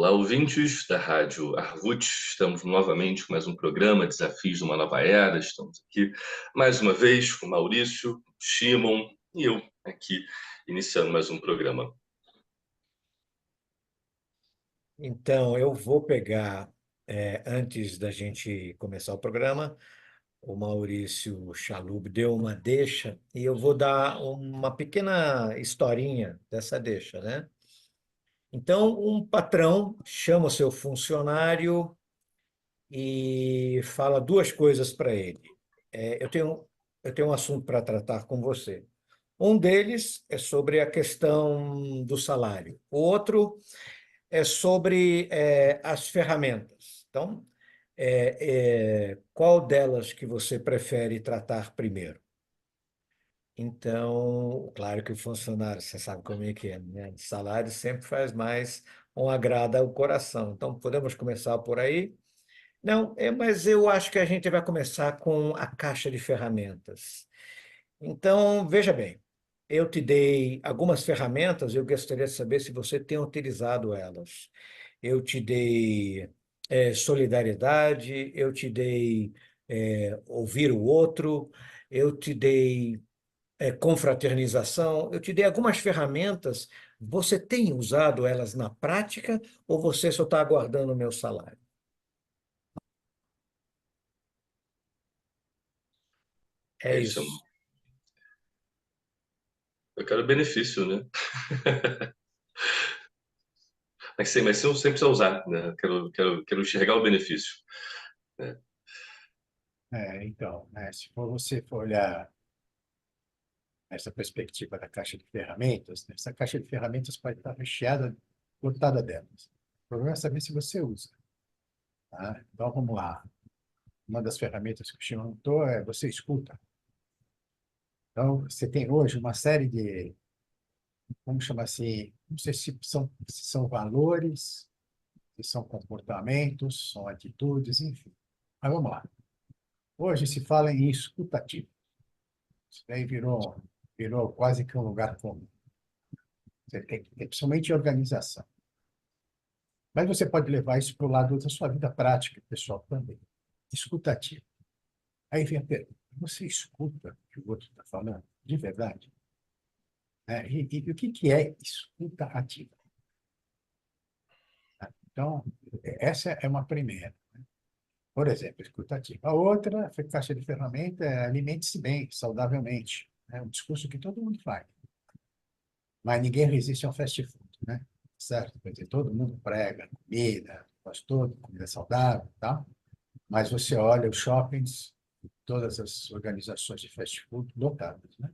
Olá, ouvintes da Rádio Arvut. Estamos novamente com mais um programa Desafios de uma Nova Era. Estamos aqui mais uma vez com Maurício, Shimon e eu aqui iniciando mais um programa. Então, eu vou pegar, antes da gente começar o programa, o Maurício Chalub deu uma deixa e eu vou dar uma pequena historinha dessa deixa, né? Então, um patrão chama o seu funcionário e fala duas coisas para ele. Eu tenho um assunto para tratar com você. Um deles é sobre a questão do salário. O outro é sobre as ferramentas. Então, qual delas que você prefere tratar primeiro? Então, claro que o funcionário, você sabe como é que é, né? O salário sempre faz mais um agrado ao coração. Então, podemos começar por aí? Não, mas eu acho que a gente vai começar com a caixa de ferramentas. Então, veja bem, eu te dei algumas ferramentas, eu gostaria de saber se você tem utilizado elas. Eu te dei solidariedade, eu te dei ouvir o outro, eu te dei confraternização, eu te dei algumas ferramentas. Você tem usado elas na prática ou você só está aguardando o meu salário? É É isso. isso. Eu quero benefício, né? Mas sim, eu sempre precisa usar, né? Quero enxergar o benefício, né? Então, né, se você for olhar essa perspectiva da caixa de ferramentas, né, essa caixa de ferramentas pode estar recheada, lotada delas. O problema é saber se você usa. Tá? Então, vamos lá. Uma das ferramentas que o Shimon montou é você escuta. Então, você tem hoje uma série de, vamos chamar assim, não sei se são valores, se são comportamentos, são atitudes, enfim. Mas vamos lá. Hoje se fala em escutativo. Isso daí virou quase que um lugar comum. Você tem que ter, principalmente organização. Mas você pode levar isso para o lado da sua vida prática, pessoal, também. Escutativo. Aí vem a pergunta: você escuta o que o outro está falando? De verdade? E o que é escuta ativa? Então, essa é uma primeira. Por exemplo, escuta ativa. A outra, a caixa de ferramenta, é alimente-se bem, saudavelmente. É um discurso que todo mundo faz. Mas ninguém resiste ao fast food, né? Certo? Quer dizer, todo mundo prega comida, faz tudo, comida saudável, tá? Mas você olha os shoppings, todas as organizações de fast food lotadas, né?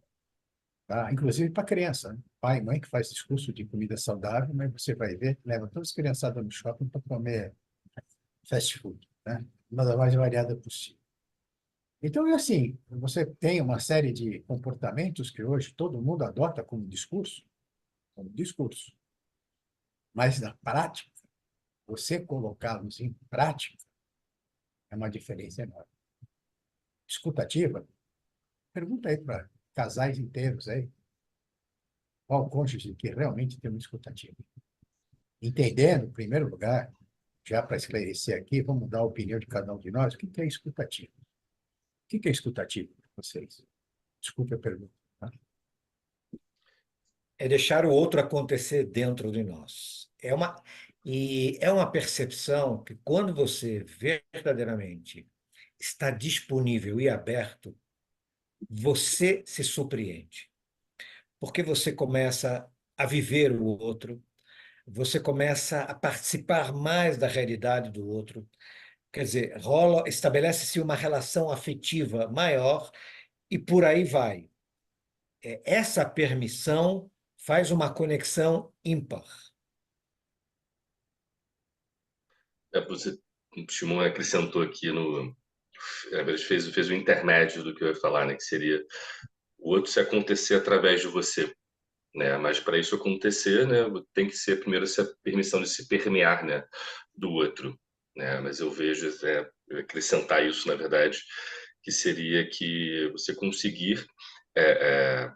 Tá? Inclusive para criança, né? Pai e mãe que faz discurso de comida saudável, mas você vai ver, leva todas as criançadas no shopping para comer fast food, né? Uma das mais variada possível. Então, é assim, você tem uma série de comportamentos que hoje todo mundo adota como discurso. Mas na prática, você colocá-los em prática é uma diferença enorme. Escutativa, pergunta aí para casais inteiros aí, qual cônjuge que realmente tem uma escutativa. Entendendo, em primeiro lugar, já para esclarecer aqui, vamos dar a opinião de cada um de nós, o que é escutativa? O que é escutativa para vocês? Desculpe a pergunta. Tá? É deixar o outro acontecer dentro de nós. E é uma percepção que, quando você verdadeiramente está disponível e aberto, você se surpreende. Porque você começa a viver o outro, você começa a participar mais da realidade do outro. Quer dizer, estabelece-se uma relação afetiva maior e por aí vai. Essa permissão faz uma conexão ímpar. Você, o Shimon acrescentou aqui fez o intermédio do que eu ia falar, né? Que seria o outro se acontecer através de você, né? Mas para isso acontecer, né, tem que ser primeiro essa permissão de se permear, né, do outro, né? Mas eu vejo acrescentar isso, na verdade, que seria que você conseguir é, é,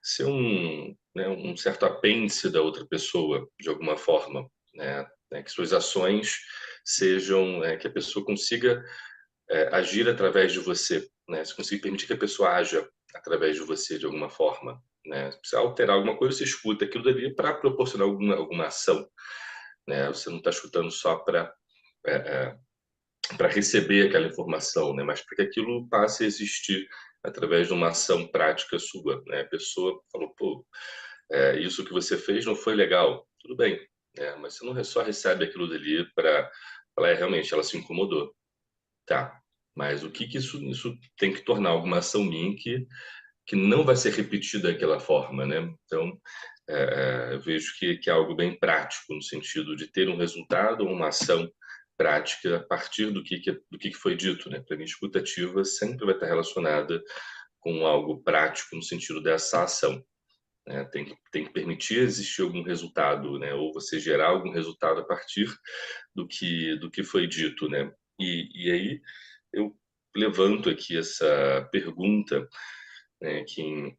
ser um certo apêndice da outra pessoa, de alguma forma, né? né? Que suas ações sejam, que a pessoa consiga agir através de você, né? Se conseguir permitir que a pessoa haja através de você de alguma forma, né? Se precisar alterar alguma coisa, você escuta aquilo dali para proporcionar alguma ação, né? Você não está escutando só para receber aquela informação, né? Mas para que aquilo passe a existir através de uma ação prática sua, né? A pessoa falou, pô, isso que você fez não foi legal, tudo bem, mas você não só recebe aquilo dali para falar, realmente, ela se incomodou, tá? Mas o que isso tem que tornar alguma ação minha que não vai ser repetida daquela forma, né? Então, eu vejo que é algo bem prático, no sentido de ter um resultado ou uma ação prática a partir do que foi dito, né? Para mim, escuta ativa sempre vai estar relacionada com algo prático no sentido dessa ação, né? Tem que permitir existir algum resultado, né? Ou você gerar algum resultado a partir do que foi dito, né? E aí eu levanto aqui essa pergunta, né, que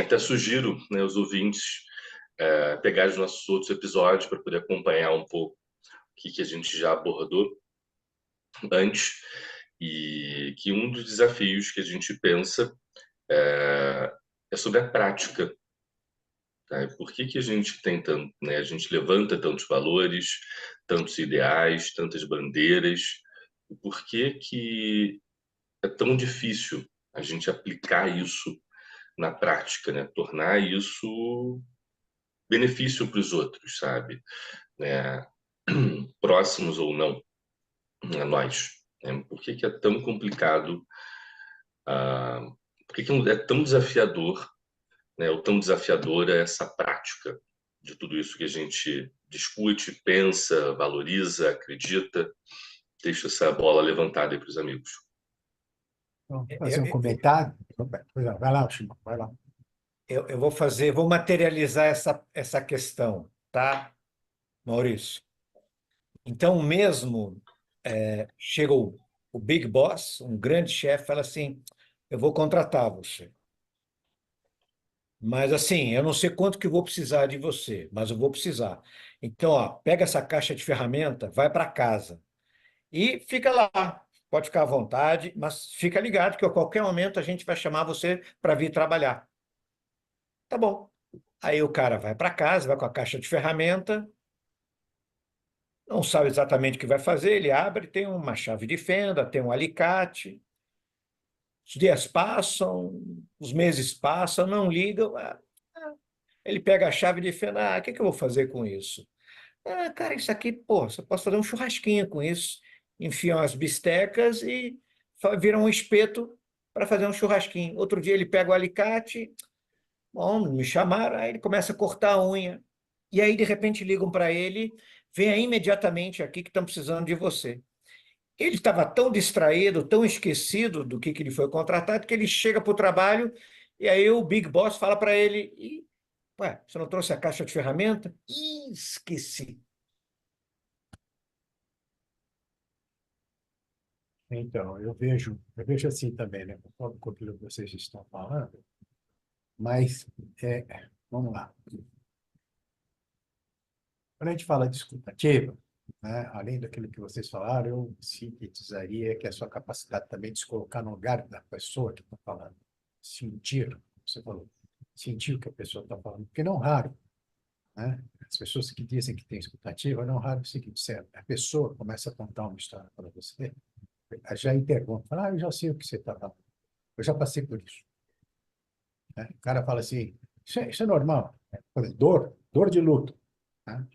até sugiro, né, os ouvintes pegar os nossos outros episódios para poder acompanhar um pouco o que a gente já abordou antes, e que um dos desafios que a gente pensa é sobre a prática. Tá? E por que a gente tem tanto, né? A gente levanta tantos valores, tantos ideais, tantas bandeiras, e por que é tão difícil a gente aplicar isso na prática, né? Tornar isso benefício para os outros, sabe? Né? Próximos ou não a nós. Né? Por que é tão complicado? Por que é tão desafiador, né? Ou tão desafiadora essa prática de tudo isso que a gente discute, pensa, valoriza, acredita? Deixa essa bola levantada aí para os amigos. Então, Eu, fazer um eu, comentário. Pois não, vai lá, Chico, vai lá. eu vou materializar essa questão, tá, Maurício? Então, mesmo chega o Big Boss, um grande chefe, fala assim: eu vou contratar você. Mas assim, eu não sei quanto que eu vou precisar de você, mas eu vou precisar. Então, ó, pega essa caixa de ferramenta, vai para casa e fica lá. Pode ficar à vontade, mas fica ligado que a qualquer momento a gente vai chamar você para vir trabalhar. Tá bom. Aí o cara vai para casa, vai com a caixa de ferramenta, não sabe exatamente o que vai fazer, ele abre, tem uma chave de fenda, tem um alicate. Os dias passam, os meses passam, não ligam. Ele pega a chave de fenda, o que eu vou fazer com isso? Cara, isso aqui, pô, você pode fazer um churrasquinho com isso. Enfia umas bistecas e vira um espeto para fazer um churrasquinho. Outro dia ele pega o alicate, bom, me chamaram, aí ele começa a cortar a unha. E aí, de repente, ligam para ele, venha imediatamente aqui que estão precisando de você. Ele estava tão distraído, tão esquecido do que ele foi contratado, que ele chega para o trabalho e aí o Big Boss fala para ele: ué, você não trouxe a caixa de ferramenta? Ih, esqueci. Então, eu vejo assim também, né? Concordo com aquilo que vocês estão falando, mas vamos lá. Quando a gente fala de escuta ativa, né, além daquilo que vocês falaram, eu sintetizaria que é a sua capacidade também de se colocar no lugar da pessoa que está falando. Sentir, como você falou, sentir o que a pessoa está falando. Porque não raro, né? As pessoas que dizem que têm escuta ativa, não raro é o seguinte, a pessoa começa a contar uma história para você, já interrompe, fala, eu já sei o que você está falando, eu já passei por isso. Né? O cara fala assim, isso é normal, né? Por exemplo, dor de luto. Né?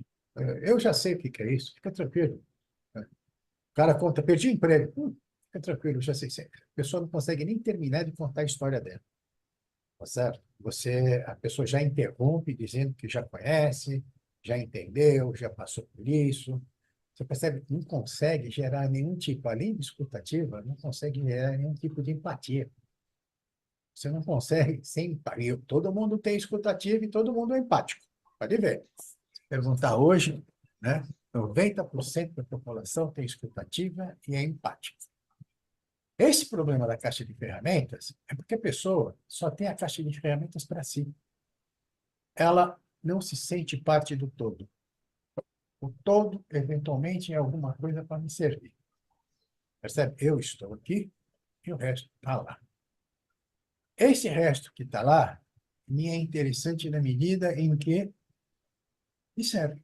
Eu já sei o que é isso, fica tranquilo. Né? O cara conta, perdi o emprego. Fica tranquilo, já sei. A pessoa não consegue nem terminar de contar a história dela. Tá certo? A pessoa já interrompe dizendo que já conhece, já entendeu, já passou por isso. Você percebe que não consegue gerar nenhum tipo, além de escutativa, não consegue gerar nenhum tipo de empatia. Você não consegue sem empatia. Todo mundo tem escutativa e todo mundo é empático. Pode ver. Se perguntar hoje, né? 90% da população tem escutativa e é empática. Esse problema da caixa de ferramentas é porque a pessoa só tem a caixa de ferramentas para si. Ela não se sente parte do todo. O todo, eventualmente, é alguma coisa para me servir. Percebe? Eu estou aqui e o resto está lá. Esse resto que está lá me é interessante na medida em que me serve,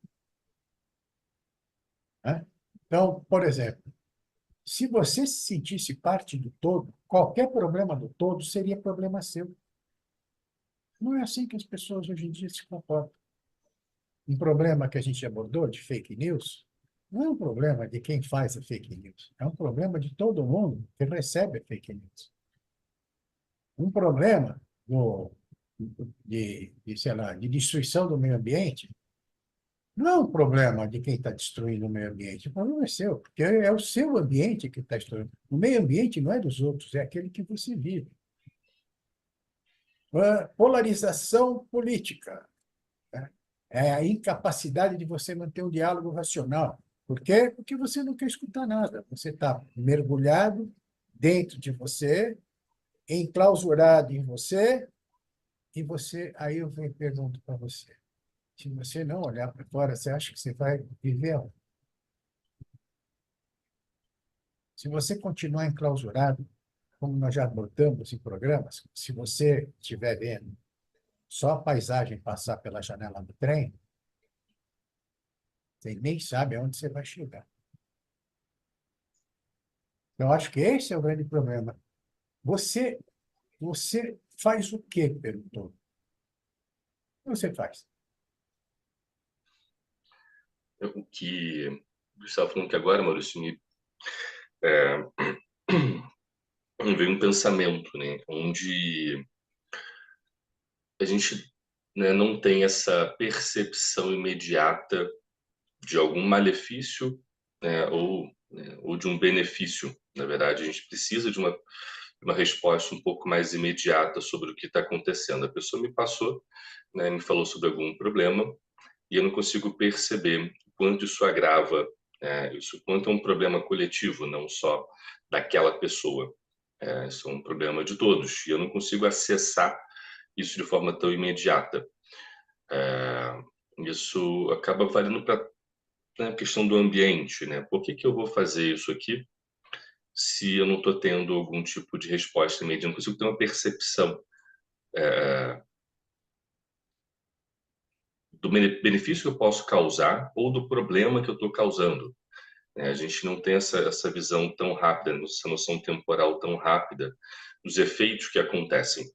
né? Então, por exemplo, se você se sentisse parte do todo, qualquer problema do todo seria problema seu. Não é assim que as pessoas hoje em dia se comportam. Um problema que a gente abordou de fake news não é um problema de quem faz a fake news, é um problema de todo mundo que recebe a fake news. Um problema sei lá, de destruição do meio ambiente não é um problema de quem está destruindo o meio ambiente, o problema é seu, porque é o seu ambiente que está destruindo. O meio ambiente não é dos outros, é aquele que você vive. A polarização política, né? É a incapacidade de você manter um diálogo racional. Por quê? Porque você não quer escutar nada. Você está mergulhado dentro de você, enclausurado em você, e você, aí eu venho e pergunto para você, se você não olhar para fora, você acha que você vai viver aonde? Se você continuar enclausurado, como nós já abordamos em programas, se você estiver vendo só a paisagem passar pela janela do trem, você nem sabe aonde você vai chegar. Eu acho que esse é o grande problema. Você, você faz o quê, perguntou? O que você faz? O que você estava falando que agora, Maurício, é, me veio um pensamento, né, onde a gente, né, não tem essa percepção imediata de algum malefício, né, ou de um benefício. Na verdade, a gente precisa de uma resposta um pouco mais imediata sobre o que está acontecendo. A pessoa me passou, né, me falou sobre algum problema e eu não consigo perceber o quanto isso agrava, isso quanto é um problema coletivo, não só daquela pessoa. Isso é um problema de todos e eu não consigo acessar isso de forma tão imediata. Isso acaba valendo para a questão do ambiente, né? Por que eu vou fazer isso aqui se eu não estou tendo algum tipo de resposta imediata? Eu não consigo ter uma percepção do benefício que eu posso causar ou do problema que eu estou causando. A gente não tem essa visão tão rápida, essa noção temporal tão rápida dos efeitos que acontecem.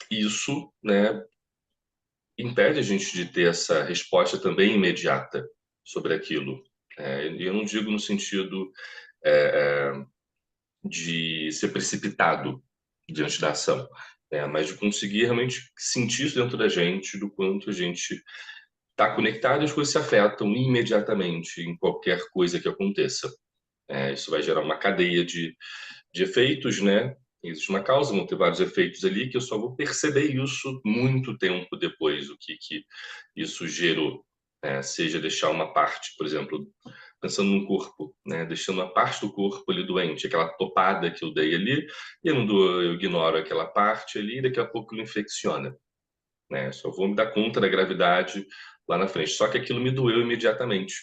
Isso, né, impede a gente de ter essa resposta também imediata sobre aquilo. E eu não digo no sentido de ser precipitado diante da ação, mas de conseguir realmente sentir isso dentro da gente, do quanto a gente está conectado e as coisas se afetam imediatamente em qualquer coisa que aconteça. Isso vai gerar uma cadeia de efeitos, né? Existe uma causa, vão ter vários efeitos ali que eu só vou perceber isso muito tempo depois, o que isso gerou. Seja deixar uma parte, por exemplo, pensando no corpo, né? Deixando uma parte do corpo ali doente, aquela topada que eu dei ali, e eu ignoro aquela parte ali e daqui a pouco ele infecciona. Só vou me dar conta da gravidade lá na frente. Só que aquilo me doeu imediatamente.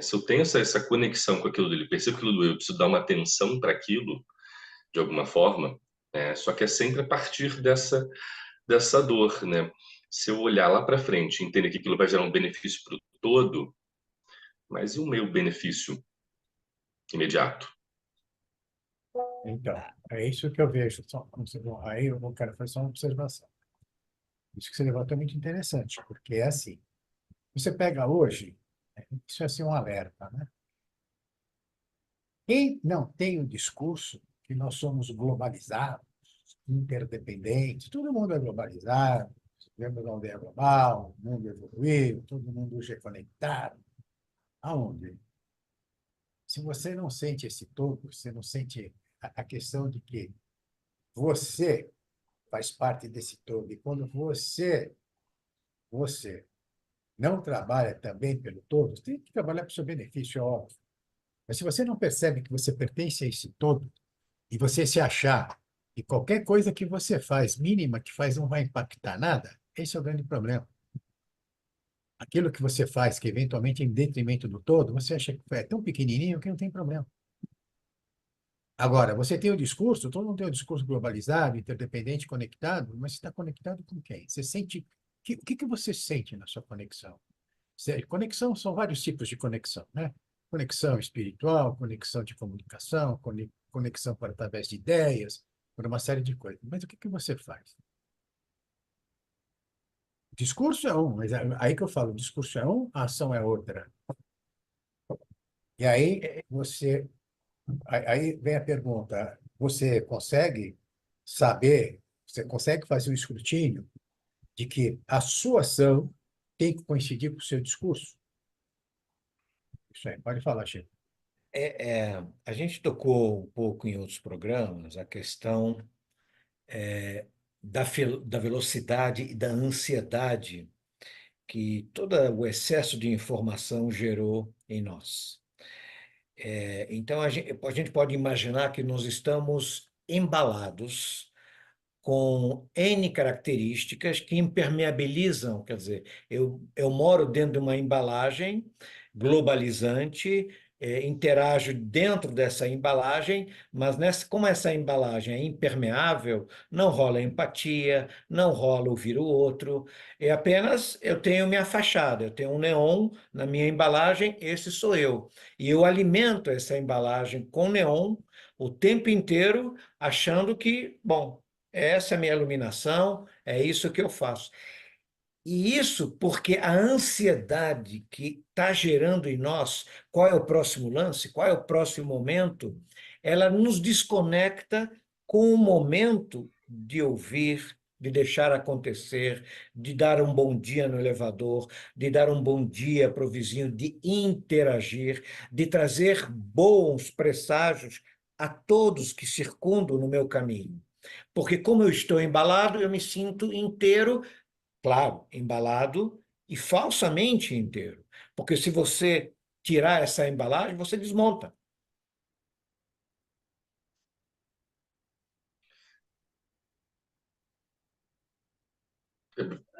Se eu tenho essa conexão com aquilo dele, percebo que aquilo doeu, eu preciso dar uma atenção para aquilo, de alguma forma, só que é sempre a partir dessa dor, né? Se eu olhar lá para frente e entender que aquilo vai gerar um benefício para o todo, mas e o meu benefício imediato? Então, é isso que eu vejo. Aí eu quero fazer só uma observação. Isso que você levantou é muito interessante, porque é assim. Você pega hoje, isso é assim um alerta, né? Quem não tem o discurso que nós somos globalizados, interdependentes, todo mundo é globalizado, vivemos na aldeia global, o mundo evoluiu, todo mundo hoje é conectado. Aonde? Se você não sente esse todo, você não sente a questão de que você faz parte desse todo, e quando você não trabalha também pelo todo, você tem que trabalhar para o seu benefício, é óbvio. Mas se você não percebe que você pertence a esse todo, e você se achar que qualquer coisa que você faz, mínima que faz, não vai impactar nada, esse é o grande problema. aquilo que você faz, que eventualmente é em detrimento do todo, você acha que é tão pequenininho que não tem problema. Agora, você tem o discurso, todo mundo tem o discurso globalizado, interdependente, conectado, mas você está conectado com quem? Você sente. O que que você sente na sua conexão? Conexão são vários tipos de conexão, né? Conexão espiritual, conexão de comunicação, conexão por através de ideias, por uma série de coisas. Mas o que que você faz? Discurso é um, mas aí que eu falo, discurso é um, a ação é outra. E aí aí vem a pergunta: você consegue saber, você consegue fazer um escrutínio de que a sua ação tem que coincidir com o seu discurso? Isso aí, pode falar, Chico. A gente tocou um pouco em outros programas a questão da velocidade e da ansiedade que todo o excesso de informação gerou em nós. Então, a gente pode imaginar que nós estamos embalados com N características que impermeabilizam, quer dizer, eu moro dentro de uma embalagem globalizante, interajo dentro dessa embalagem, mas como essa embalagem é impermeável, não rola empatia, não rola ouvir o outro, é apenas eu tenho minha fachada, eu tenho um neon na minha embalagem, esse sou eu. E eu alimento essa embalagem com neon o tempo inteiro, achando que, bom, essa é a minha iluminação, é isso que eu faço. E isso porque a ansiedade que está gerando em nós, qual é o próximo lance, qual é o próximo momento, ela nos desconecta com o momento de ouvir, de deixar acontecer, de dar um bom dia no elevador, de dar um bom dia para o vizinho, de interagir, de trazer bons presságios a todos que circundam no meu caminho. Porque, como eu estou embalado, eu me sinto inteiro, claro, embalado e falsamente inteiro. Porque se você tirar essa embalagem, você desmonta.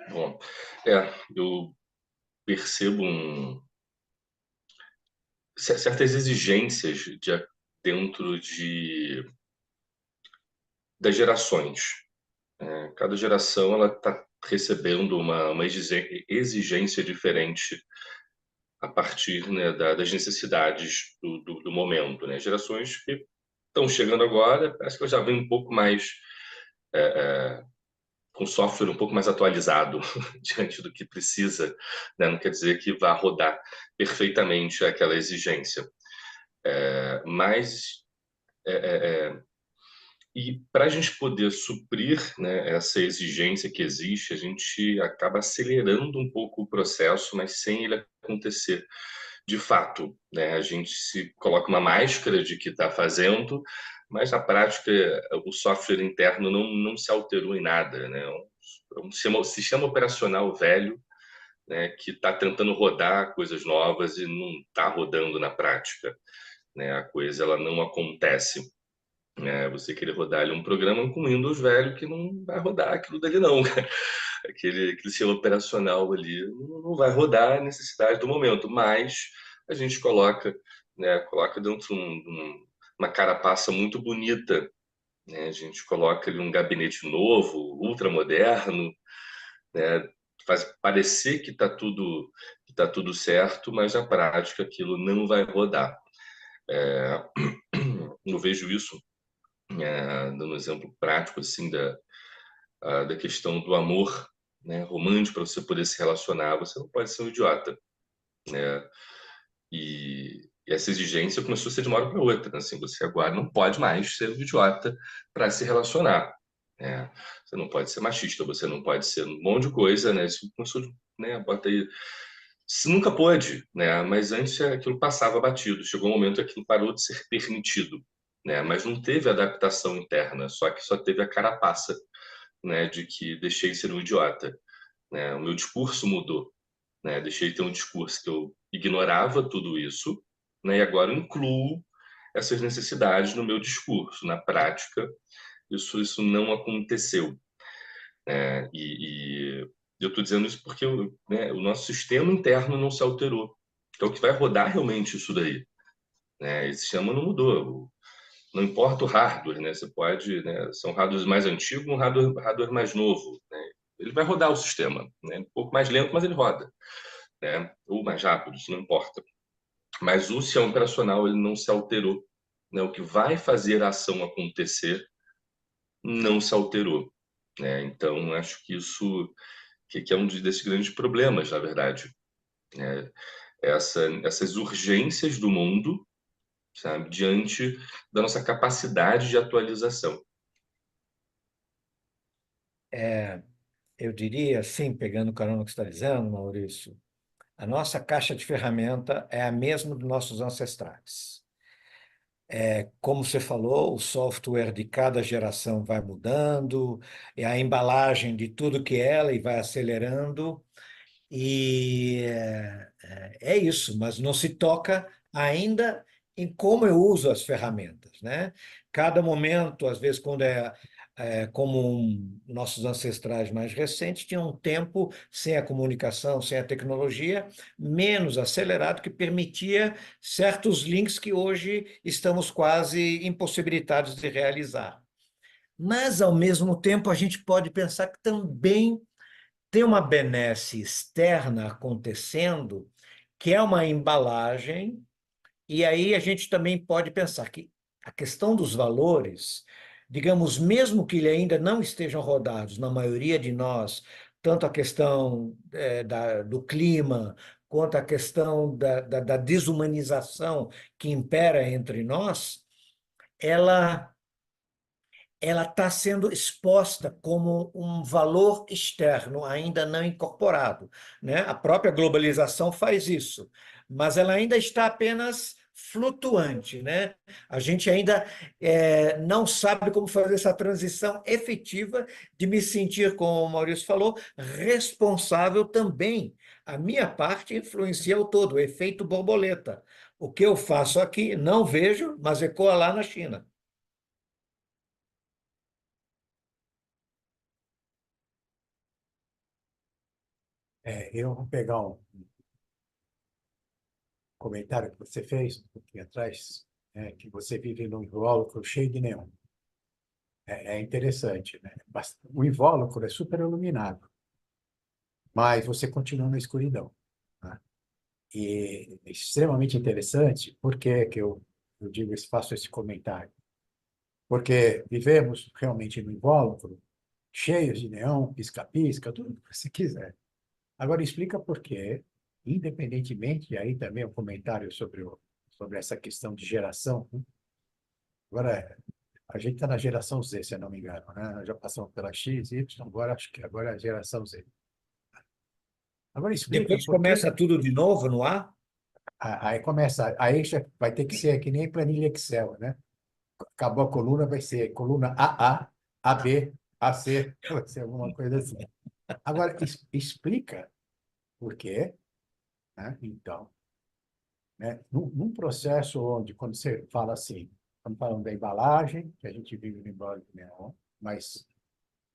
Bom, eu percebo certas exigências dentro das gerações. Cada geração ela está recebendo uma exigência diferente a partir, né, das necessidades do momento, né? Gerações que estão chegando agora, parece que eu já vem um pouco mais com software um pouco mais atualizado diante do que precisa, né? Não quer dizer que vá rodar perfeitamente aquela exigência, mas e para a gente poder suprir, né, essa exigência que existe, a gente acaba acelerando um pouco o processo, mas sem ele acontecer de fato, né? A gente se coloca uma máscara de que está fazendo, mas na prática o software interno não se alterou em nada, né? É um sistema operacional velho, né, que está tentando rodar coisas novas e não está rodando na prática, né? A coisa ela não acontece. Você querer rodar ali um programa com Windows velho que não vai rodar aquilo dali não. Aquele sistema operacional ali não vai rodar a necessidade do momento, mas a gente coloca, né, coloca dentro de uma carapaça muito bonita, né? A gente coloca ali um gabinete novo, ultramoderno, né? Faz parecer que tá tudo certo, mas na prática aquilo não vai rodar. Eu vejo isso, dando um exemplo prático assim da questão do amor, né, romântico, para você poder se relacionar, você não pode ser um idiota, né? E essa exigência começou a ser de uma hora para outra, né? Assim, você agora não pode mais ser um idiota para se relacionar, né? Você não pode ser machista, você não pode ser um monte de coisa, né? Isso começou, né? Bota aí. Isso nunca pôde, né? Mas antes aquilo passava batido. Chegou um momento que aquilo parou de ser permitido, né? Mas não teve adaptação interna, só que só teve a carapaça, né? De que deixei de ser um idiota, né? O meu discurso mudou, né? Deixei de ter um discurso que eu ignorava tudo isso, né? E agora eu incluo essas necessidades no meu discurso. Na prática, isso não aconteceu, né? E eu estou dizendo isso porque né, o nosso sistema interno não se alterou. Então, o que vai rodar realmente isso daí, né? Esse sistema não mudou. Não importa o hardware, né? Você pode, né? São hardwares mais antigos, um hardware mais novo, né? Ele vai rodar o sistema, né? Um pouco mais lento, mas ele roda, né? Ou mais rápido, isso não importa. Mas o sistema operacional ele não se alterou, né? O que vai fazer a ação acontecer não se alterou, né? Então acho que isso que é um desses grandes problemas, na verdade, né? Essas urgências do mundo, sabe, diante da nossa capacidade de atualização. Eu diria, sim, pegando o carona que você está dizendo, Maurício, a nossa caixa de ferramenta é a mesma dos nossos ancestrais. Como você falou, o software de cada geração vai mudando, e a embalagem de tudo que é ela e vai acelerando, e é isso, mas não se toca ainda em como eu uso as ferramentas, né? Cada momento, às vezes, quando como nossos ancestrais mais recentes tinham um tempo sem a comunicação, sem a tecnologia, menos acelerado, que permitia certos links que hoje estamos quase impossibilitados de realizar. Mas, ao mesmo tempo, a gente pode pensar que também tem uma benesse externa acontecendo, que é uma embalagem, e aí a gente também pode pensar que a questão dos valores, digamos, mesmo que ele ainda não estejam rodados na maioria de nós, tanto a questão do clima, quanto a questão da desumanização que impera entre nós, ela ela está sendo exposta como um valor externo ainda não incorporado, né? A própria globalização faz isso, mas ela ainda está apenas flutuante, né? A gente ainda não sabe como fazer essa transição efetiva de me sentir, como o Maurício falou, responsável também. A minha parte influencia o todo, o efeito borboleta. O que eu faço aqui, não vejo, mas ecoa lá na China. Eu vou pegar um comentário que você fez um pouquinho atrás, que você vive num invólucro cheio de neon. É interessante, né? O invólucro é super iluminado, mas você continua na escuridão, né? E é extremamente interessante, por que que eu digo, faço esse comentário? Porque vivemos realmente no invólucro, cheios de neon, pisca-pisca, tudo o que você quiser. Agora, explica por quê, independentemente, e aí também um comentário sobre essa questão de geração, né? Agora, a gente está na geração Z, se eu não me engano, né? Já passamos pela X, Y, agora acho que agora é a geração Z. Agora explica Depois por que começa tudo de novo no ar? aí começa, aí já vai ter que ser que nem planilha Excel, né? Acabou a coluna, vai ser coluna AA, AB, AC, vai ser alguma coisa assim. Agora, explica por quê, né? Então, né? Num processo onde, quando você fala assim, estamos falando da embalagem, que a gente vive no embalo de neon, mas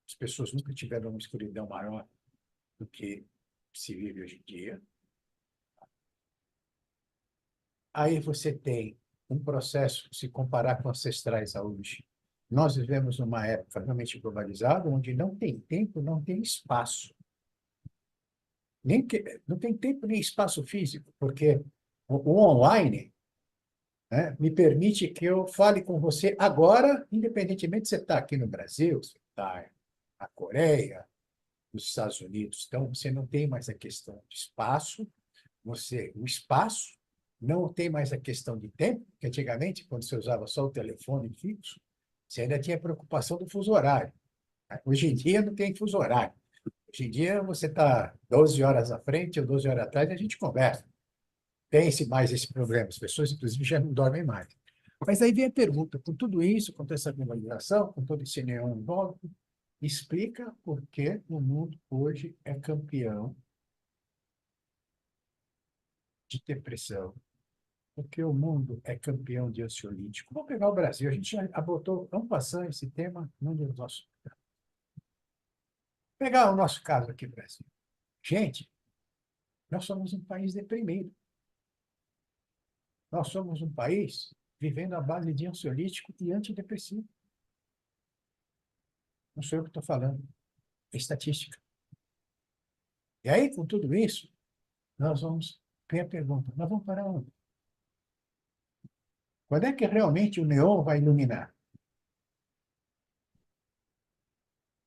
as pessoas nunca tiveram uma escuridão maior do que se vive hoje em dia. Aí você tem um processo, se comparar com ancestrais a hoje. Nós vivemos numa época realmente globalizada, onde não tem tempo, não tem espaço. Não tem tempo nem espaço físico, porque o online, né, me permite que eu fale com você agora, independentemente se você está aqui no Brasil, se está na Coreia, nos Estados Unidos. Então, você não tem mais a questão de espaço, o espaço, não tem mais a questão de tempo, que antigamente, quando você usava só o telefone fixo, você ainda tinha preocupação do fuso horário, né? Hoje em dia não tem fuso horário. Hoje em dia você está 12 horas à frente ou 12 horas atrás e a gente conversa. Tem-se mais esse problema, as pessoas, inclusive, já não dormem mais. Mas aí vem a pergunta, com tudo isso, com toda essa globalização, com todo esse neon em volta, explica por que o mundo hoje é campeão de depressão, porque o mundo é campeão de ansiolítico. Vamos pegar o Brasil, a gente já abordou, vamos passar esse tema num dos nossos. Pegar o nosso caso aqui, Brasil. Gente, nós somos um país deprimido. Nós somos um país vivendo à base de ansiolítico e antidepressivo. Não sou eu que estou falando, é estatística. E aí, com tudo isso, nós vamos ter a pergunta, nós vamos parar onde? Quando é que realmente o neon vai iluminar?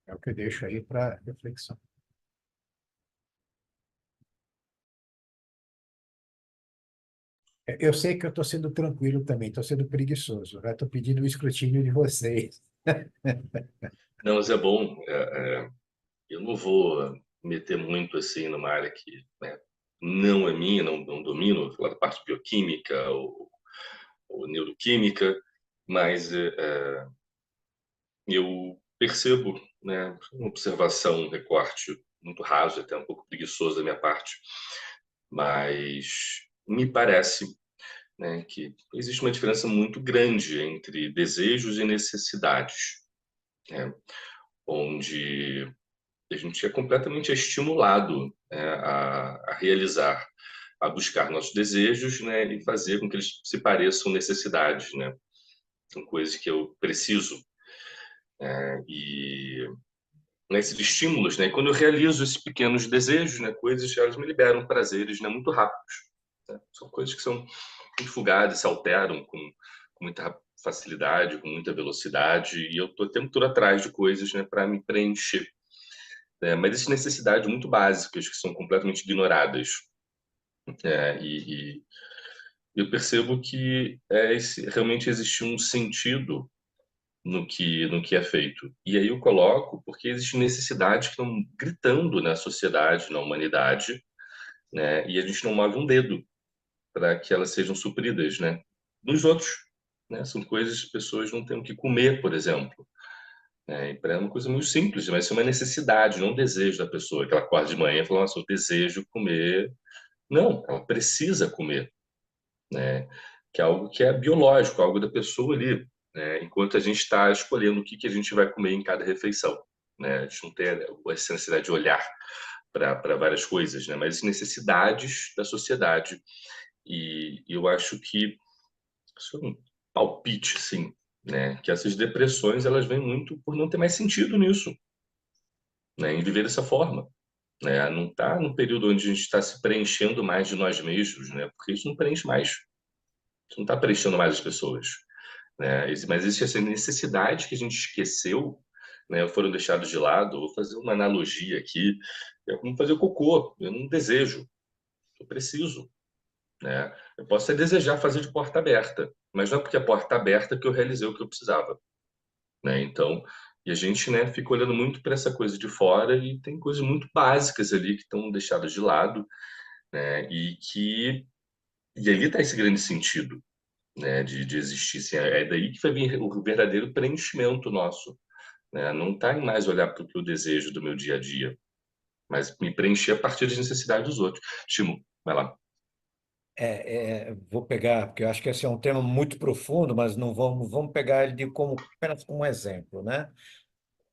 É o que eu deixo aí para reflexão. Eu sei que eu estou sendo tranquilo também, estou sendo preguiçoso, né? Estou pedindo o escrutínio de vocês. Não, mas é bom. Eu não vou meter muito assim numa área que, né, não é minha, não domino, vou falar da parte bioquímica ou neuroquímica, mas eu percebo, né, uma observação, um recorte muito raso, até um pouco preguiçoso da minha parte, mas me parece, né, que existe uma diferença muito grande entre desejos e necessidades, né, onde a gente é completamente estimulado, né, a realizar, a buscar nossos desejos, né, e fazer com que eles se pareçam necessidades, né? São coisas que eu preciso, e esses estímulos, né? Quando eu realizo esses pequenos desejos, né, coisas, elas me liberam prazeres, né, muito rápidos, né? São coisas que são muito fugazes, se alteram com muita facilidade, com muita velocidade, e eu estou o tempo todo atrás de coisas, né, para me preencher, né? Mas essas necessidades muito básicas que são completamente ignoradas, e eu percebo que realmente existe um sentido no que é feito. E aí eu coloco porque existem necessidades que estão gritando na sociedade, na humanidade, né? E a gente não move um dedo para que elas sejam supridas, né? Nos outros, né? São coisas que as pessoas não têm o que comer, por exemplo. Né? E é uma coisa muito simples, mas é uma necessidade, não um desejo da pessoa, que ela acorda de manhã e fala, nossa, eu desejo comer. Não, ela precisa comer, né? Que é algo que é biológico, algo da pessoa ali, né? Enquanto a gente está escolhendo o que que a gente vai comer em cada refeição, né? A gente não tem essa necessidade de olhar para várias coisas, né? Mas necessidades da sociedade. E eu acho que isso é um palpite, assim, né? Que essas depressões elas vêm muito por não ter mais sentido nisso, né? Em viver dessa forma. Né? Não está no período onde a gente está se preenchendo mais de nós mesmos, né? Porque isso não preenche mais. Isso não está preenchendo mais as pessoas, né? Mas existe essa necessidade que a gente esqueceu, né? Foram deixados de lado. Vou fazer uma analogia aqui. É como fazer cocô. Eu não desejo, eu preciso, né? Eu posso até desejar fazer de porta aberta, mas não é porque a porta está aberta que eu realizei o que eu precisava, né? Então, e a gente, né, fica olhando muito para essa coisa de fora e tem coisas muito básicas ali que estão deixadas de lado, né? E ali está esse grande sentido, né, de existir. Assim, é daí que vai vir o verdadeiro preenchimento nosso, né? Não está em mais olhar para o que eu desejo do meu dia a dia, mas me preencher a partir das necessidades dos outros. Timo, vai lá. Vou pegar, porque eu acho que esse é um tema muito profundo, mas não vamos pegar ele apenas como exemplo, né?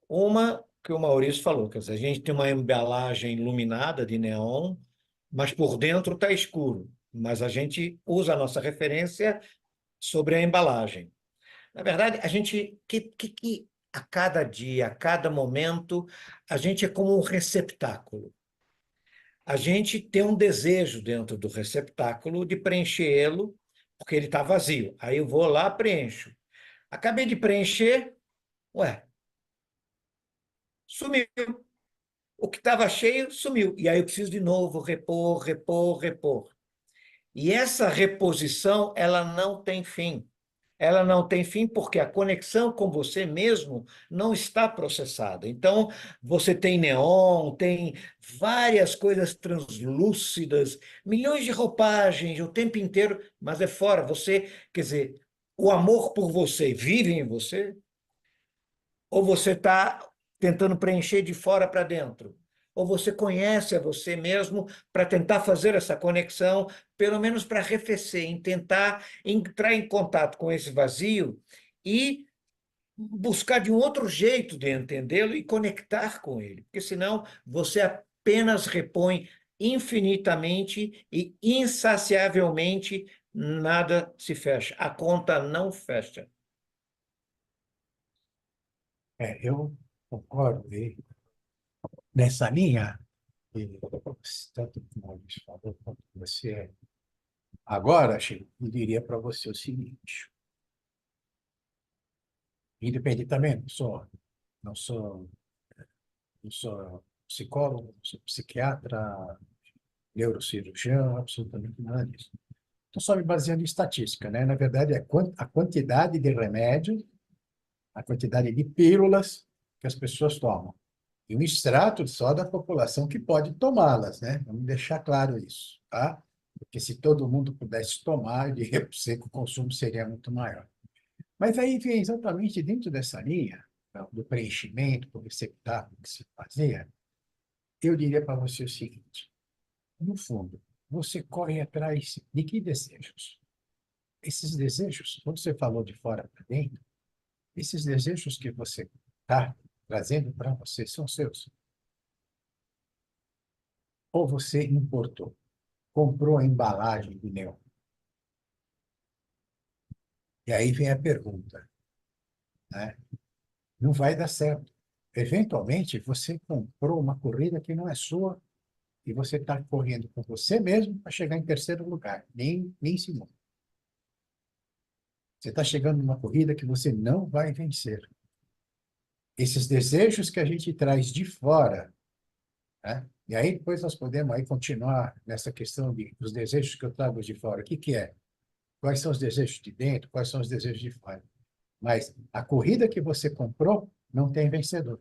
Uma que o Maurício falou, quer dizer, a gente tem uma embalagem iluminada de neon, mas por dentro está escuro. Mas a gente usa a nossa referência sobre a embalagem. Na verdade, a gente que a cada dia, a cada momento, a gente é como um receptáculo. A gente tem um desejo dentro do receptáculo de preenchê-lo, porque ele está vazio. Aí eu vou lá, preencho. Acabei de preencher, ué, sumiu. O que estava cheio sumiu. E aí eu preciso de novo repor, repor, repor. E essa reposição, ela não tem fim. Ela não tem fim porque a conexão com você mesmo não está processada. Então, você tem neon, tem várias coisas translúcidas, milhões de roupagens o tempo inteiro, mas é fora. Você, quer dizer, o amor por você vive em você? Ou você está tentando preencher de fora para dentro? Ou você conhece a você mesmo para tentar fazer essa conexão, pelo menos para arrefecer, em tentar entrar em contato com esse vazio e buscar de um outro jeito de entendê-lo e conectar com ele, porque senão você apenas repõe infinitamente e insaciavelmente, nada se fecha. A conta não fecha. Eu concordo. E nessa linha, e tanto como o Maurício falou, quanto você. Agora, Chico, eu diria para você o seguinte: independentemente, não sou psicólogo, não sou psiquiatra, neurocirurgião, absolutamente nada disso. Estou só me baseando em estatística, né? Na verdade, é a quantidade de remédios, a quantidade de pílulas que as pessoas tomam. E um extrato só da população que pode tomá-las, né? Vamos deixar claro isso, tá? Porque se todo mundo pudesse tomar, eu diria para você que o consumo seria muito maior. Mas aí vem exatamente dentro dessa linha, tá, do preenchimento, do receptáculo que se fazia, eu diria para você o seguinte: no fundo, você corre atrás de que desejos? Esses desejos, quando você falou de fora para dentro, esses desejos que você está trazendo para você são seus. Ou você importou, comprou a embalagem de neon. E aí vem a pergunta, né? Não vai dar certo. Eventualmente, você comprou uma corrida que não é sua e você está correndo com você mesmo para chegar em terceiro lugar, nem em segundo. Você está chegando numa corrida que você não vai vencer. Esses desejos que a gente traz de fora, né? E aí depois nós podemos aí continuar nessa questão dos desejos que eu trago de fora. O que que é? Quais são os desejos de dentro? Quais são os desejos de fora? Mas a corrida que você comprou não tem vencedor.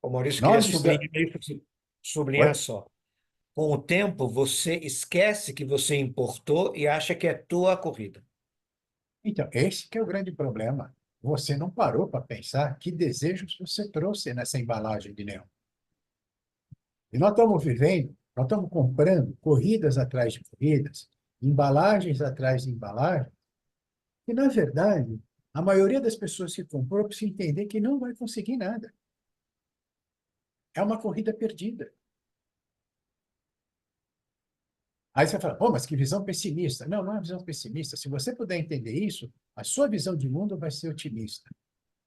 O Maurício queria Nós sublinhar estamos... isso, sublinhar Oi? só. Com o tempo, você esquece que você importou e acha que é tua a corrida. Então, esse que é o grande problema. Você não parou para pensar que desejos você trouxe nessa embalagem de neon. E nós estamos vivendo, nós estamos comprando corridas atrás de corridas, embalagens atrás de embalagens, e, na verdade, a maioria das pessoas que comprou precisa entender que não vai conseguir nada. É uma corrida perdida. Aí você fala, pô, mas que visão pessimista. Não, não é uma visão pessimista. Se você puder entender isso, a sua visão de mundo vai ser otimista.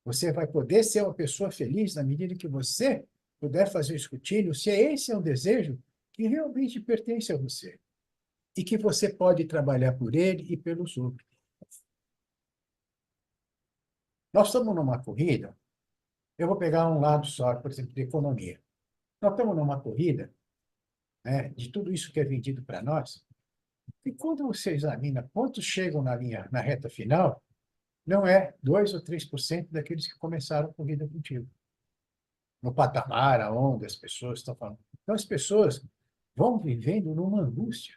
Você vai poder ser uma pessoa feliz na medida que você puder fazer o escrutínio se esse é um desejo que realmente pertence a você e que você pode trabalhar por ele e pelos outros. Nós estamos numa corrida, eu vou pegar um lado só, por exemplo, de economia. Nós estamos numa corrida, né, de tudo isso que é vendido para nós, e quando você examina quantos chegam na reta final, não é 2 ou 3% daqueles que começaram a corrida contigo. No patamar aonde as pessoas estão falando. Então, as pessoas vão vivendo numa angústia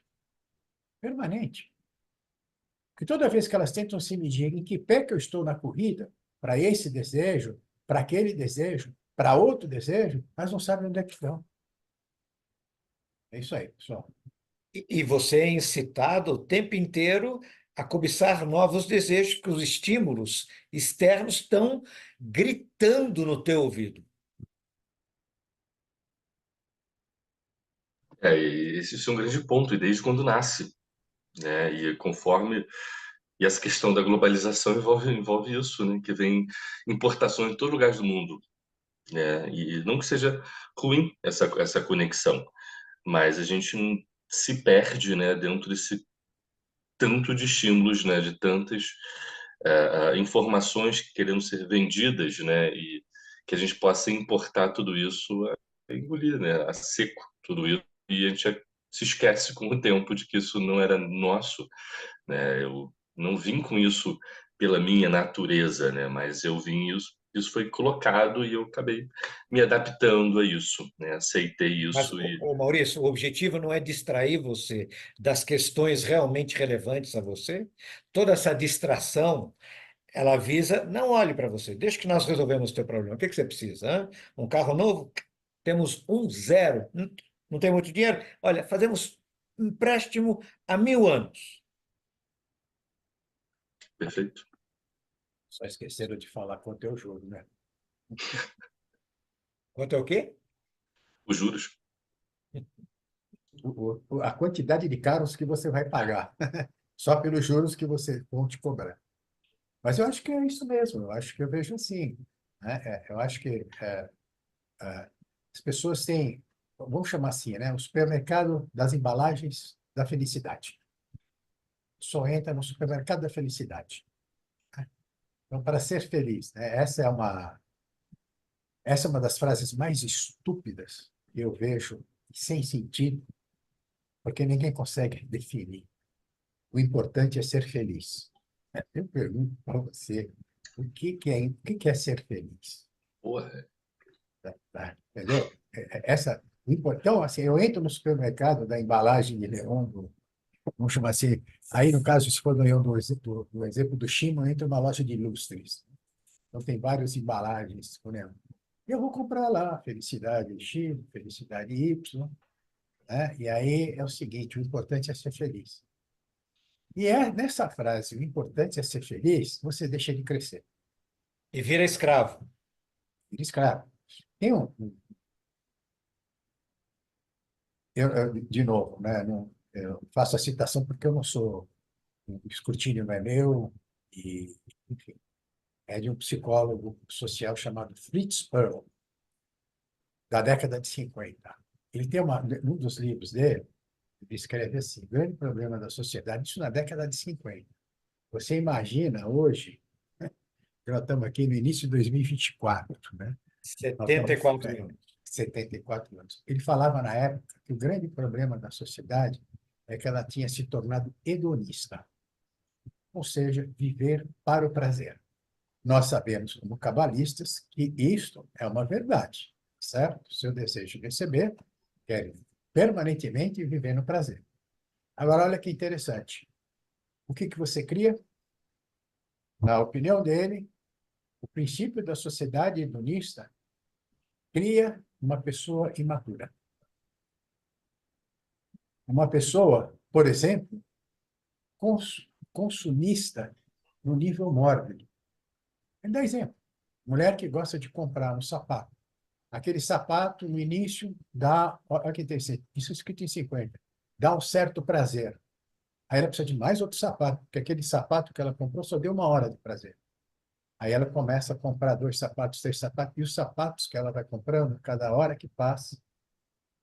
permanente. Que toda vez que elas tentam se medir em que pé que eu estou na corrida, para esse desejo, para aquele desejo, para outro desejo, elas não sabem onde é que estão. É isso aí, pessoal. E você é incitado o tempo inteiro a cobiçar novos desejos, que os estímulos externos estão gritando no teu ouvido. E esse é um grande ponto, e desde quando nasce, né? E conforme e essa questão da globalização envolve isso, né? Que vem importações de todo lugar do mundo, né? E não que seja ruim essa conexão, mas a gente se perde, né? Dentro desse tanto de estímulos, né? De tantas informações que querendo ser vendidas, né? E que a gente possa importar tudo isso, engolir, né? A seco tudo isso, e a gente se esquece com o tempo de que isso não era nosso, né? Eu não vim com isso pela minha natureza, né? Mas eu vim isso foi colocado e eu acabei me adaptando a isso, né? Aceitei Mas, isso e Maurício, o objetivo não é distrair você das questões realmente relevantes a você. Toda essa distração, ela visa, não olhe para você, deixa que nós resolvemos o teu problema. O que que você precisa? Hã? Um carro novo? Temos um zero. Não tem muito dinheiro? Olha, fazemos empréstimo a 1000 anos. perfeito. Só esqueceram de falar quanto é o jogo, né? Quanto é o quê? Os juros. A quantidade de carros que você vai pagar, só pelos juros que você vão te cobrar. Mas eu acho que é isso mesmo, eu acho que eu vejo assim, né? Eu acho que as pessoas têm, vamos chamar assim, né? O supermercado das embalagens da felicidade. Só entra no supermercado da felicidade. Então, para ser feliz, né? Essa é uma das frases mais estúpidas que eu vejo, sem sentido, porque ninguém consegue definir. O importante é ser feliz. Eu pergunto para você, o que é ser feliz? Porra. Tá? Entendeu? Então, assim, eu entro no supermercado da embalagem de Leon, vamos chamar assim, aí no caso, se for do exemplo do Shima, eu entro numa loja de lustres. Então, tem várias embalagens, por exemplo. Eu vou comprar lá felicidade X, felicidade Y, né? E aí é o seguinte, o importante é ser feliz. E é nessa frase, o importante é ser feliz, você deixa de crescer. E vira escravo. Vira escravo. Tem de novo, né? Eu faço a citação porque eu não sou, o escrutínio não é meu, e, enfim, é de um psicólogo social chamado Fritz Perls, da década de 50. Ele tem um dos livros dele, ele escreve assim, grande problema da sociedade, isso na década de 50. Você imagina hoje, né, que nós estamos aqui no início de 2024, né? Nós setenta e estamos quatro anos. 74 anos. Ele falava na época que o grande problema da sociedade é que ela tinha se tornado hedonista, ou seja, viver para o prazer. Nós sabemos, como cabalistas, que isto é uma verdade, certo? Se eu desejo receber, quero permanentemente viver no prazer. Agora, olha que interessante. O que você cria? Na opinião dele, o princípio da sociedade hedonista cria uma pessoa imatura. Uma pessoa, por exemplo, consumista no nível mórbido. Ele dá exemplo. Mulher que gosta de comprar um sapato. Aquele sapato, no início, dá. Olha que interessante, isso é escrito em 50. Dá um certo prazer. Aí ela precisa de mais outro sapato, porque aquele sapato que ela comprou só deu 1 hora de prazer. Aí ela começa a comprar 2 sapatos, 3 sapatos, e os sapatos que ela vai comprando, cada hora que passa,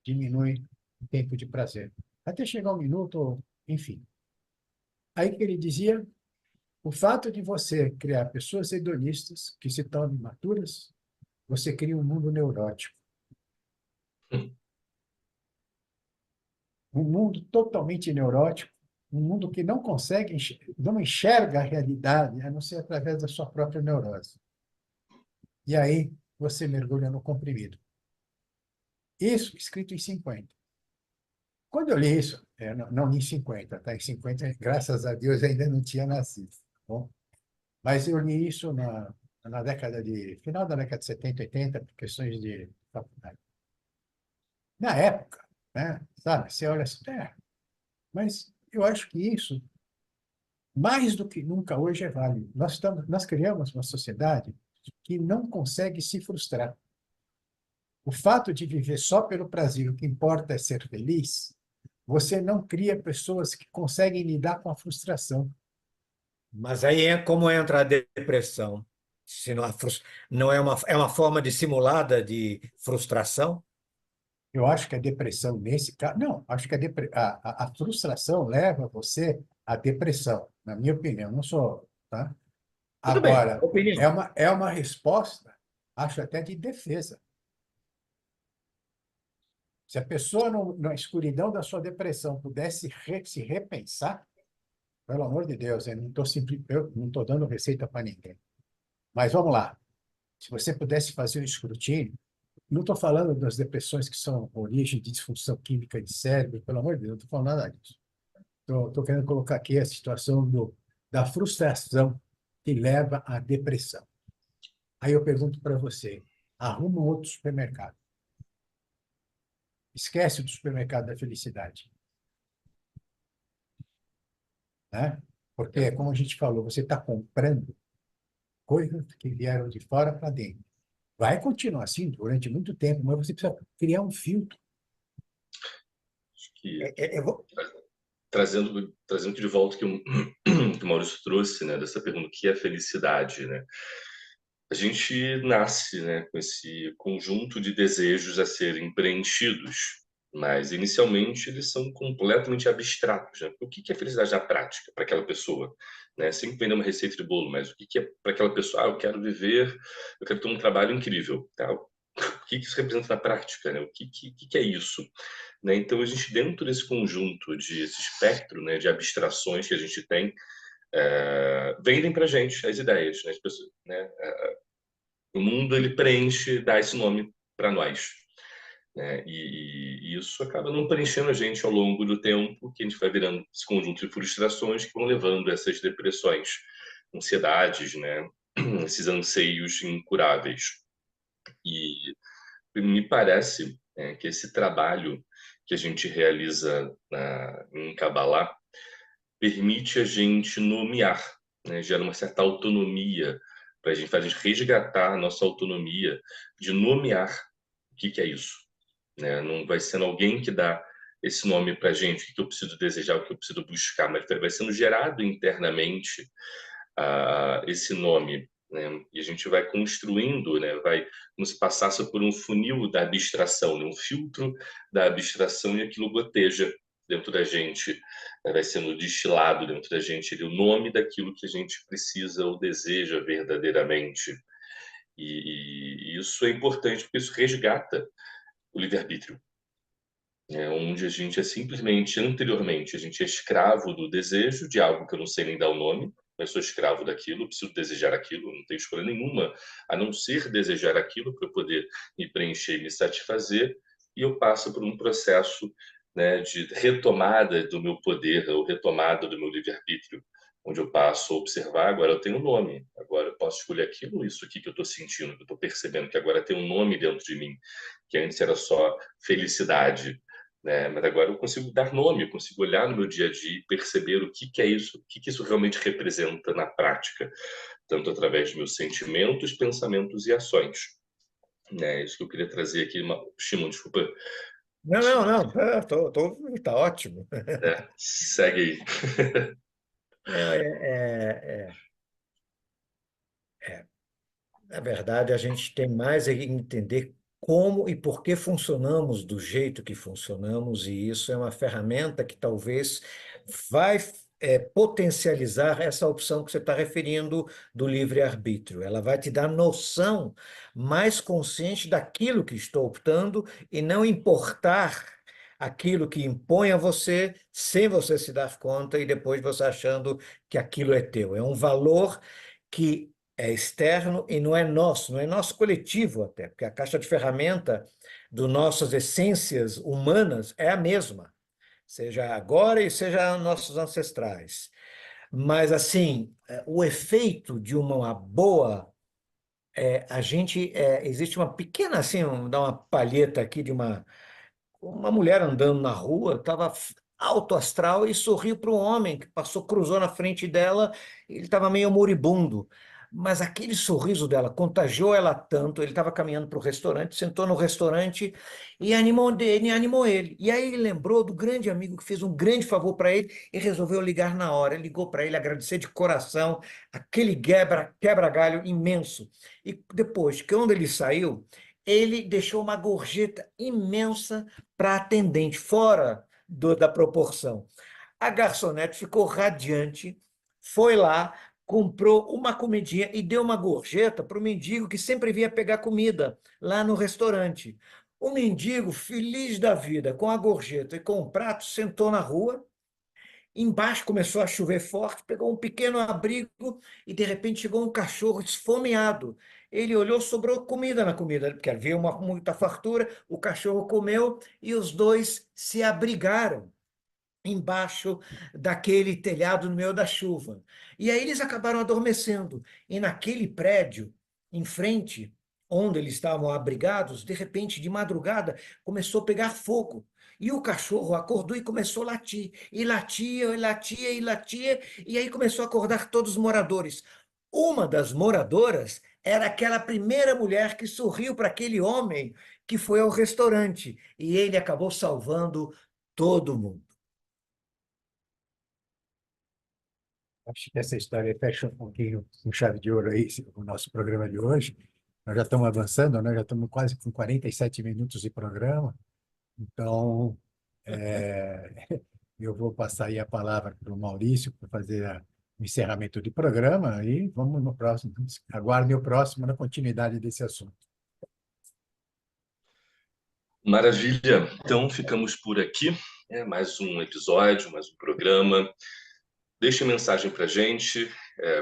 diminui o tempo de prazer. Até chegar um minuto, enfim. Aí que ele dizia, o fato de você criar pessoas hedonistas que se tornam imaturas, você cria um mundo neurótico. Um mundo totalmente neurótico, um mundo que não consegue, não enxerga a realidade, a não ser através da sua própria neurose. E aí você mergulha no comprimido. Isso escrito em 50. Quando eu li isso, não em 50, tá? Em 50, graças a Deus, ainda não tinha nascido. Tá bom? Mas eu li isso na final da década de 70, 80, por questões de faculdade. Na época, né? Sabe, você olha assim, mas eu acho que isso, mais do que nunca hoje, é válido. Nós criamos uma sociedade que não consegue se frustrar. O fato de viver só pelo prazer, o que importa é ser feliz, você não cria pessoas que conseguem lidar com a frustração. Mas aí é como entra a depressão. Se não, não é uma forma dissimulada de frustração? Eu acho que a depressão, nesse caso, não, acho que a frustração leva você à depressão, na minha opinião, não sou, tá? Tudo bem, Agora, opinião. é uma resposta, acho até de defesa. Se a pessoa, na escuridão da sua depressão, pudesse se repensar, pelo amor de Deus, eu não estou dando receita para ninguém. Mas vamos lá. Se você pudesse fazer um escrutínio, não estou falando das depressões que são origem de disfunção química de cérebro, pelo amor de Deus, não estou falando nada disso. Estou querendo colocar aqui a situação da frustração que leva à depressão. Aí eu pergunto para você, arruma um outro supermercado. Esquece do supermercado da felicidade. Né? Porque, como a gente falou, você está comprando coisas que vieram de fora para dentro. Vai continuar assim durante muito tempo, mas você precisa criar um filtro. Acho que Eu vou... trazendo de volta que que o Maurício trouxe, né, dessa pergunta, o que é felicidade, né? A gente nasce, né, com esse conjunto de desejos a serem preenchidos, mas inicialmente eles são completamente abstratos, né? O que é felicidade na prática para aquela pessoa, né? Sem vender uma receita de bolo, mas o que é para aquela pessoa? Ah, eu quero viver, eu quero ter um trabalho incrível, tá? O que isso representa na prática, né? O que é isso? Né? Então, a gente, dentro desse conjunto, esse espectro, né, de abstrações que a gente tem, vendem para a gente as ideias, né? As pessoas, né? O mundo, ele preenche, dá esse nome para nós. Né? E isso acaba não preenchendo a gente ao longo do tempo, que a gente vai virando esse conjunto de frustrações que vão levando a essas depressões, ansiedades, né? Esses anseios incuráveis. E me parece que esse trabalho que a gente realiza em Kabbalah permite a gente nomear, né? Gera uma certa autonomia para a gente, faz a gente resgatar a nossa autonomia de nomear o que é isso, né? Não vai sendo alguém que dá esse nome para a gente, o que eu preciso desejar, o que eu preciso buscar, mas vai sendo gerado internamente esse nome, né? E a gente vai construindo, né? Vai como se passasse por um funil da abstração, né? Um filtro da abstração, e aquilo goteja dentro da gente, né? Vai sendo destilado dentro da gente o nome daquilo que a gente precisa ou deseja verdadeiramente. E isso é importante porque isso resgata o livre-arbítrio, né? Onde a gente é simplesmente, anteriormente, a gente é escravo do desejo de algo que eu não sei nem dar o nome, mas sou escravo daquilo, preciso desejar aquilo, não tenho escolha nenhuma a não ser desejar aquilo para eu poder me preencher e me satisfazer, e eu passo por um processo, né, de retomada do meu poder, ou retomada do meu livre-arbítrio, onde eu passo a observar, agora eu tenho um nome, agora eu posso escolher aquilo, isso aqui que eu estou sentindo, que eu estou percebendo, que agora tem um nome dentro de mim, que antes era só felicidade, né? Mas agora eu consigo dar nome, eu consigo olhar no meu dia a dia e perceber o que é isso, o que isso realmente representa na prática, tanto através de meus sentimentos, pensamentos e ações. Né? Isso que eu queria trazer aqui. Shimon, desculpa. Não, não, não, tá ótimo. Segue aí. É, na verdade, a gente tem mais é que entender como e por que funcionamos do jeito que funcionamos, e isso é uma ferramenta que talvez vai potencializar essa opção que você está referindo do livre-arbítrio. Ela vai te dar noção mais consciente daquilo que estou optando e não importar aquilo que impõe a você sem você se dar conta e depois você achando que aquilo é teu. É um valor que é externo e não é nosso coletivo até, porque a caixa de ferramenta das nossas essências humanas é a mesma, seja agora e seja nossos ancestrais. Mas, assim, o efeito de uma boa. Existe uma pequena, assim, dar uma palheta aqui de uma mulher andando na rua, estava alto astral e sorriu para um homem que passou, cruzou na frente dela, ele estava meio moribundo. Mas aquele sorriso dela contagiou ela tanto, ele estava caminhando para o restaurante, sentou no restaurante e animou ele. E aí ele lembrou do grande amigo que fez um grande favor para ele e resolveu ligar na hora. Ele ligou para ele, agradecer de coração, aquele quebra-galho imenso. E depois, que quando ele saiu, ele deixou uma gorjeta imensa para a atendente, fora da proporção. A garçonete ficou radiante, foi lá, comprou uma comidinha e deu uma gorjeta para o mendigo que sempre vinha pegar comida lá no restaurante. O mendigo, feliz da vida, com a gorjeta e com o prato, sentou na rua. Embaixo começou a chover forte, pegou um pequeno abrigo e, de repente, chegou um cachorro esfomeado. Ele olhou, sobrou comida na comida, porque havia muita fartura, o cachorro comeu e os dois se abrigaram embaixo daquele telhado no meio da chuva. E aí eles acabaram adormecendo. E naquele prédio, em frente, onde eles estavam abrigados, de repente, de madrugada, começou a pegar fogo. E o cachorro acordou e começou a latir. E latia, e latia, e latia. E aí começou a acordar todos os moradores. Uma das moradoras era aquela primeira mulher que sorriu para aquele homem que foi ao restaurante e ele acabou salvando todo mundo. Acho que essa história fecha um pouquinho com chave de ouro aí, o nosso programa de hoje. Nós já estamos avançando, né? Já estamos quase com 47 minutos de programa. Então, eu vou passar aí a palavra para o Maurício para fazer o encerramento do programa e vamos no próximo. Aguardem o próximo na continuidade desse assunto. Maravilha. Então, ficamos por aqui. Mais um episódio, mais um programa. Deixe mensagem para a gente,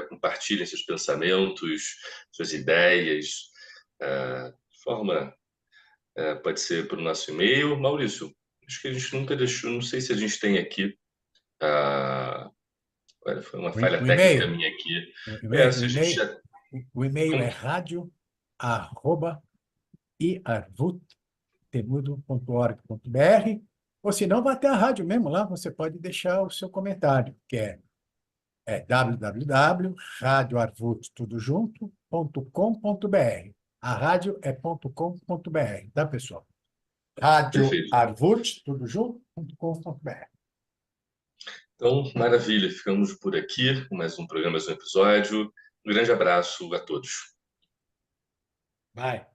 compartilhem seus pensamentos, suas ideias, de forma, pode ser para o nosso e-mail. Maurício, acho que a gente nunca deixou, não sei se a gente tem aqui, olha, foi uma falha O técnica e-mail, minha aqui. o e-mail, Se a gente já... o e-mail é radio@iarvut.org.br, ou se não, vai até a rádio mesmo, lá você pode deixar o seu comentário, que é www.radioarvut.com.br. A rádio é .com.br, tá, pessoal? Perfeito. radioarvut.com.br. Então, maravilha. Ficamos por aqui com mais um programa, mais um episódio. Um grande abraço a todos. Vai.